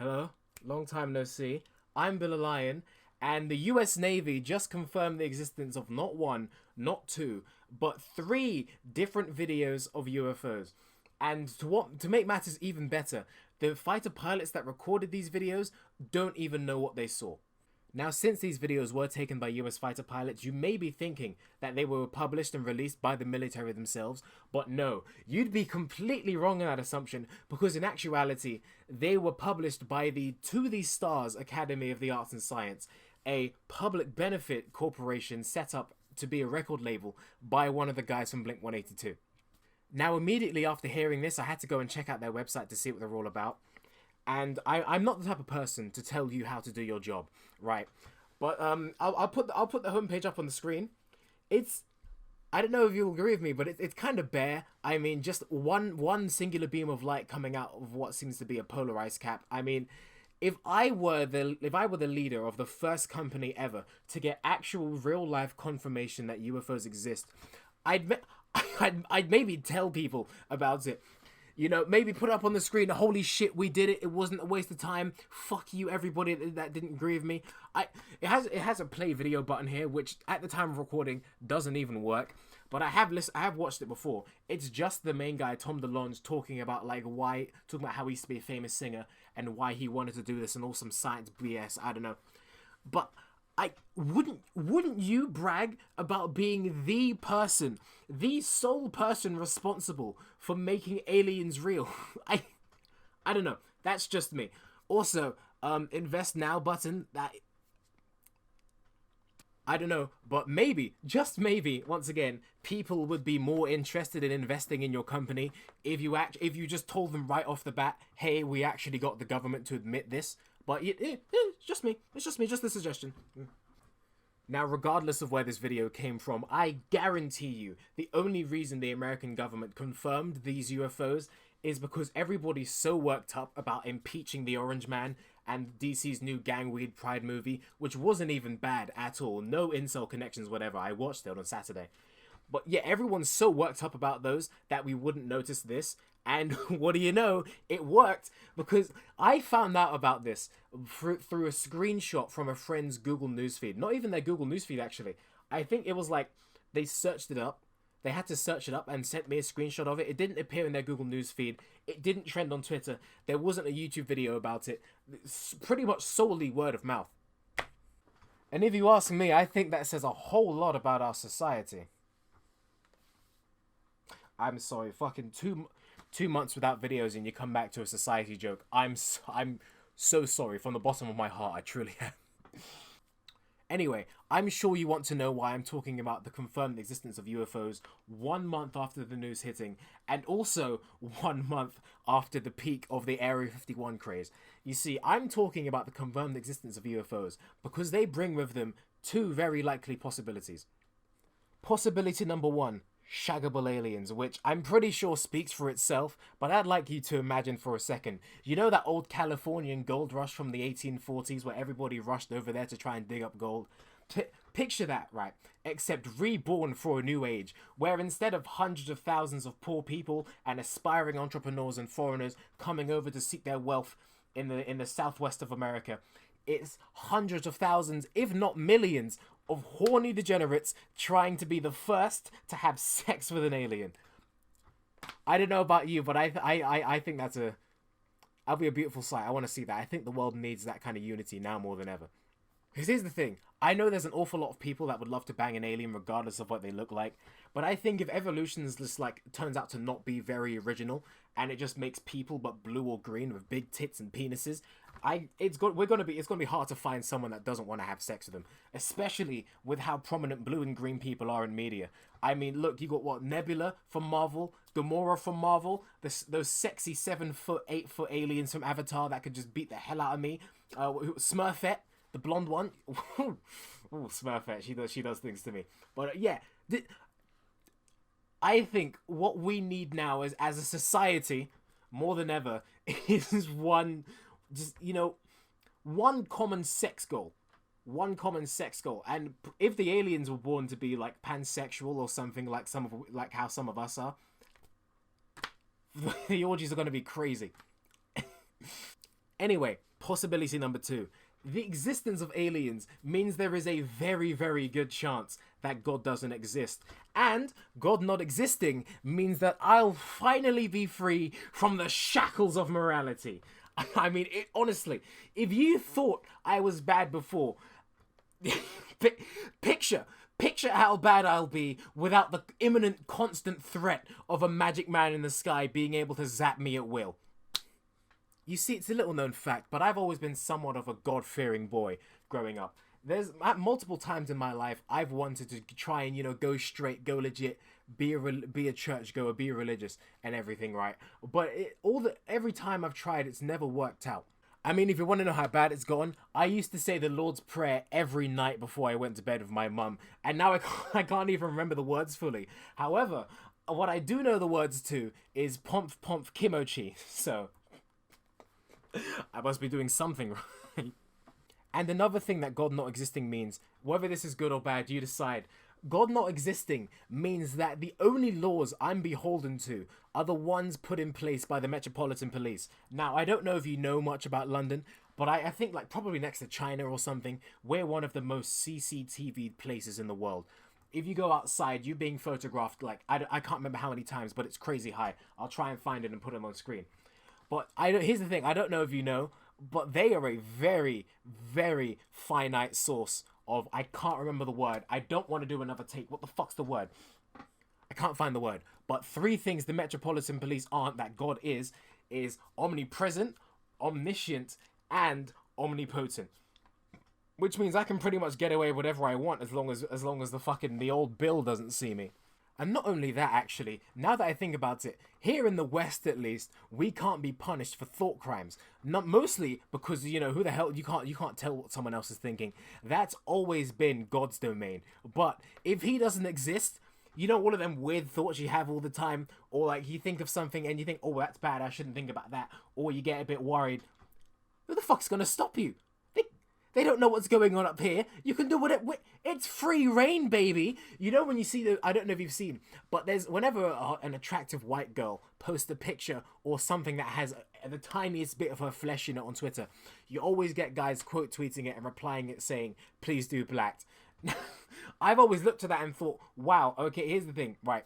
Hello, long time no see. I'm Bill Lion, and the US Navy just confirmed the existence of not one, not two, but three different videos of UFOs. And to make matters even better, the fighter pilots that recorded these videos don't even know what they saw. Now, since these videos were taken by US fighter pilots, you may be thinking that they were published and released by the military themselves, but no, you'd be completely wrong in that assumption, because in actuality, they were published by the To These Stars Academy of the Arts and Science, a public benefit corporation set up to be a record label by one of the guys from Blink-182. Now, immediately after hearing this, I had to go and check out their website to see what they're all about. And I'm not the type of person to tell you how to do your job, right? But I'll put the homepage up on the screen. I don't know if you'll agree with me, but it's kind of bare. I mean, just one singular beam of light coming out of what seems to be a polarized cap. I mean, if I were the leader of the first company ever to get actual real life confirmation that UFOs exist, I'd maybe tell people about it. You know, maybe put up on the screen, holy shit, we did it. It wasn't a waste of time. Fuck you, everybody that didn't agree with me. It has a play video button here, which at the time of recording doesn't even work. But I have watched it before. It's just the main guy, Tom DeLonge, talking about how he used to be a famous singer and why he wanted to do this and all some science BS. I don't know. But wouldn't you brag about being the sole person responsible for making aliens real? I don't know. That's just me. Also, invest now button, that I don't know, but maybe, just maybe, once again, people would be more interested in investing in your company if you just told them right off the bat, hey, we actually got the government to admit this. But it's just me. It's just me. Just a suggestion. Now, regardless of where this video came from, I guarantee you the only reason the American government confirmed these UFOs is because everybody's so worked up about impeaching the Orange Man and DC's new Gangweed Pride movie, which wasn't even bad at all. No incel connections, whatever. I watched it on Saturday. But yeah, everyone's so worked up about those that we wouldn't notice this. And what do you know? It worked, because I found out about this through a screenshot from a friend's Google Newsfeed. Not even their Google Newsfeed, actually. I think it was like they searched it up. They had to search it up and sent me a screenshot of it. It didn't appear in their Google Newsfeed. It didn't trend on Twitter. There wasn't a YouTube video about it. It's pretty much solely word of mouth. And if you ask me, I think that says a whole lot about our society. I'm sorry, fucking two months without videos and you come back to a society joke. I'm so sorry from the bottom of my heart. I truly am. Anyway, I'm sure you want to know why I'm talking about the confirmed existence of UFOs 1 month after the news hitting, and also 1 month after the peak of the Area 51 craze. You see, I'm talking about the confirmed existence of UFOs because they bring with them two very likely possibilities. Possibility number one: shaggable aliens, which I'm pretty sure speaks for itself, but I'd like you to imagine for a second. You know that old Californian gold rush from the 1840s where everybody rushed over there to try and dig up gold? Picture that, right? Except reborn for a new age, where instead of hundreds of thousands of poor people and aspiring entrepreneurs and foreigners coming over to seek their wealth in the southwest of America, it's hundreds of thousands, if not millions, of horny degenerates trying to be the first to have sex with an alien. I don't know about you, but I think that'll be a beautiful sight. I want to see that. I think the world needs that kind of unity now more than ever. Because here's the thing. I know there's an awful lot of people that would love to bang an alien regardless of what they look like. But I think if evolution is just turns out to not be very original and it just makes people but blue or green with big tits and penises, it's gonna be hard to find someone that doesn't want to have sex with them, especially with how prominent blue and green people are in media. I mean, look, you got what, Nebula from Marvel, Gamora from Marvel, those sexy 7-foot, 8-foot aliens from Avatar that could just beat the hell out of me. Smurfette, the blonde one. Ooh, Smurfette, she does things to me. But yeah, I think what we need now is, as a society, more than ever, is one common sex goal. One common sex goal. And if the aliens were born to be like pansexual or something like how some of us are, the orgies are going to be crazy. Anyway, possibility number 2. The existence of aliens means there is a very, very good chance that God doesn't exist. And God not existing means that I'll finally be free from the shackles of morality. I mean, honestly, if you thought I was bad before, picture how bad I'll be without the imminent constant threat of a magic man in the sky being able to zap me at will. You see, it's a little known fact, but I've always been somewhat of a God-fearing boy growing up. There's multiple times in my life I've wanted to try and, you know, go straight, go legit, be a churchgoer, be religious and everything, right? But every time I've tried, it's never worked out. I mean, if you want to know how bad it's gone, I used to say the Lord's Prayer every night before I went to bed with my mum, and now I can't even remember the words fully. However, what I do know the words to is Pomp Pomp Kimochi, so I must be doing something right. And another thing that God not existing means, whether this is good or bad, you decide. God not existing means that the only laws I'm beholden to are the ones put in place by the Metropolitan Police. Now, I don't know if you know much about London, but I think, like, probably next to China or something, we're one of the most CCTV places in the world. If you go outside, you're being photographed, like, I can't remember how many times, but it's crazy high. I'll try and find it and put it on screen. But here's the thing, I don't know if you know, but they are a very, very finite source of, I can't remember the word. I don't want to do another take. What the fuck's the word? I can't find the word. But 3 things the Metropolitan Police aren't that God is omnipresent, omniscient, and omnipotent. Which means I can pretty much get away with whatever I want as long as the old Bill doesn't see me. And not only that, actually, now that I think about it, here in the West at least, we can't be punished for thought crimes. Not mostly because, you know, who the hell, you can't tell what someone else is thinking. That's always been God's domain. But if he doesn't exist, you know, one of them weird thoughts you have all the time, or like you think of something and you think, oh, that's bad, I shouldn't think about that, or you get a bit worried. Who the fuck's gonna stop you? They don't know what's going on up here. You can do whatever. It's free reign, baby. You know when you see I don't know if you've seen, but there's whenever an attractive white girl posts a picture or something that has the tiniest bit of her flesh in it on Twitter, you always get guys quote tweeting it and replying it saying, "Please do black." I've always looked at that and thought, wow, okay, here's the thing, right?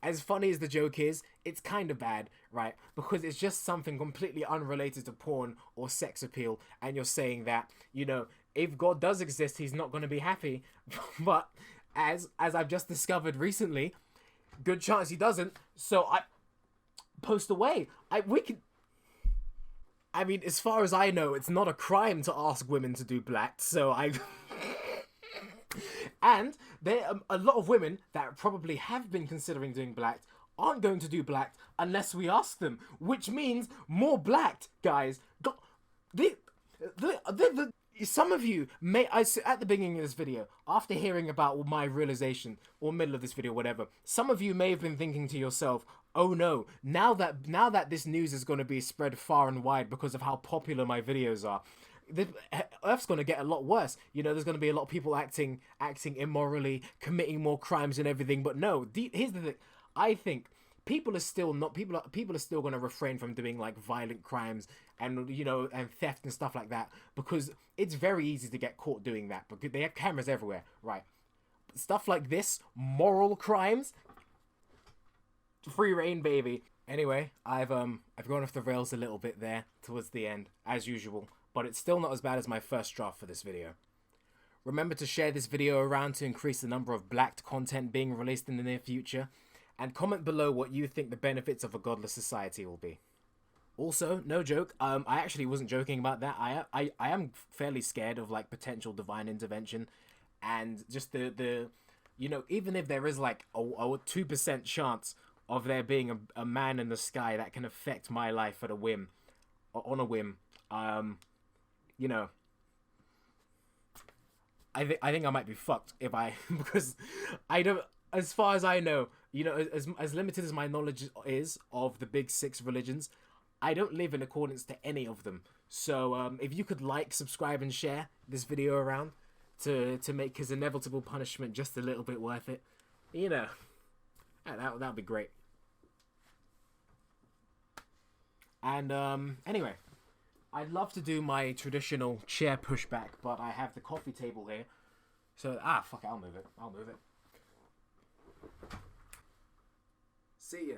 As funny as the joke is, it's kind of bad, right? Because it's just something completely unrelated to porn or sex appeal, and you're saying that, you know, if God does exist, he's not going to be happy. But as I've just discovered recently, good chance he doesn't. So I post away. I mean, as far as I know, it's not a crime to ask women to do black. So and there are a lot of women that probably have been considering doing black aren't going to do black unless we ask them, which means more black guys. Some of you may, at the beginning of this video, after hearing about my realization, or middle of this video, whatever, some of you may have been thinking to yourself, oh no, now that this news is going to be spread far and wide because of how popular my videos are, the Earth's going to get a lot worse. You know, there's going to be a lot of people acting immorally, committing more crimes and everything. But no, here's the thing. I think people are still going to refrain from doing like violent crimes and, you know, and theft and stuff like that, because it's very easy to get caught doing that because they have cameras everywhere, right? Stuff like this, moral crimes, free reign, baby. Anyway, I've gone off the rails a little bit there towards the end, as usual. But it's still not as bad as my first draft for this video. Remember to share this video around to increase the number of blacked content being released in the near future, and comment below what you think the benefits of a godless society will be. Also, no joke, I actually wasn't joking about that. I am fairly scared of like potential divine intervention, and just the you know, even if there is like a 2% chance of there being a man in the sky that can affect my life at a whim, on a whim, you know, I think I might be fucked if because I don't, as far as I know, you know, as limited as my knowledge is of the big 6 religions, I don't live in accordance to any of them. So if you could like, subscribe, and share this video around to make his inevitable punishment just a little bit worth it, you know, that'd be great. And anyway, I'd love to do my traditional chair pushback, but I have the coffee table here. So, fuck it, I'll move it. I'll move it. See ya.